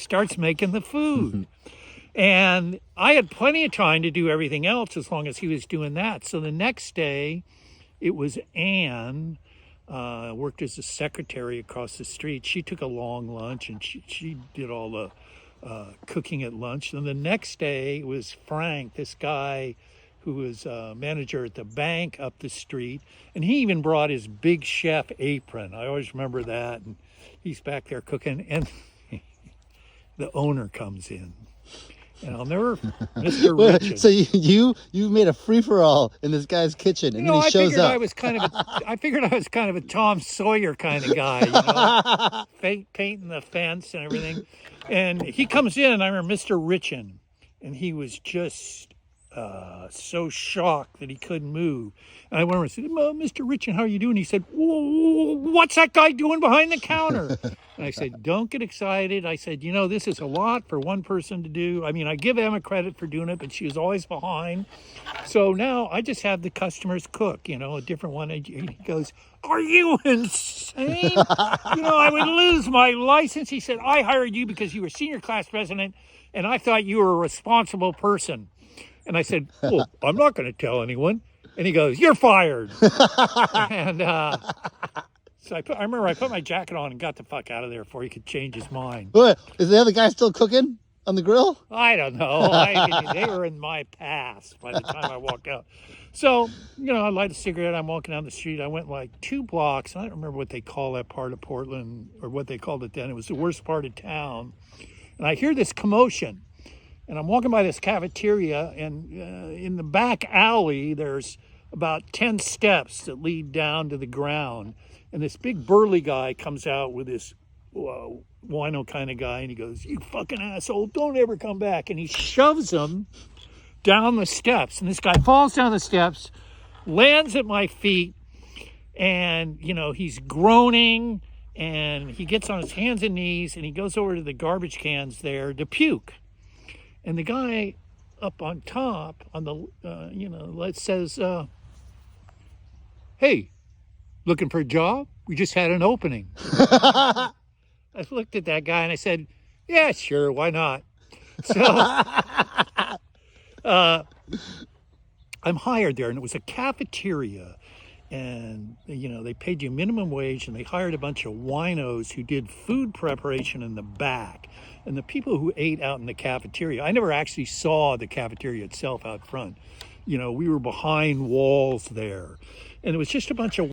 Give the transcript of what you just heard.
starts making the food. And I had plenty of time to do everything else as long as he was doing that. So the next day, it was Anne, worked as a secretary across the street. She took a long lunch and she did all the cooking at lunch. And the next day was Frank, this guy who was manager at the bank up the street. And he even brought his big chef apron. I always remember that. And he's back there cooking. And the owner comes in. And I'll never, Mr. Richard. So you made a free for all in this guy's kitchen, and then he shows up. I figured I was kind of a Tom Sawyer kind of guy, painting the fence and everything. And he comes in, and I remember Mr. Richin, and he was just so shocked that he couldn't move. And I went over and said, Mr. Richin, how are you doing? He said, what's that guy doing behind the counter? And I said, don't get excited. I said, this is a lot for one person to do. I mean, I give Emma credit for doing it, but she was always behind. So now I just have the customers cook, a different one. And he goes, are you insane? I would lose my license. He said, I hired you because you were senior class president, and I thought you were a responsible person. And I said, well, I'm not going to tell anyone. And he goes, you're fired. And so I remember I put my jacket on and got the fuck out of there before he could change his mind. What? Is the other guy still cooking on the grill? I don't know. They were in my past by the time I walked out. So, I light a cigarette. I'm walking down the street. I went like 2 blocks. I don't remember what they call that part of Portland or what they called it then. It was the worst part of town. And I hear this commotion. And I'm walking by this cafeteria, and in the back alley, there's about 10 steps that lead down to the ground. And this big burly guy comes out with this wino kind of guy, and he goes, you fucking asshole, don't ever come back. And he shoves him down the steps. And this guy falls down the steps, lands at my feet, and, he's groaning, and he gets on his hands and knees, and he goes over to the garbage cans there to puke. And the guy up on top on the, says, hey, looking for a job? We just had an opening. I looked at that guy and I said, yeah, sure, why not? So I'm hired there, and it was a cafeteria. And, they paid you minimum wage, and they hired a bunch of winos who did food preparation in the back. And the people who ate out in the cafeteria, I never actually saw the cafeteria itself out front. We were behind walls there. And it was just a bunch of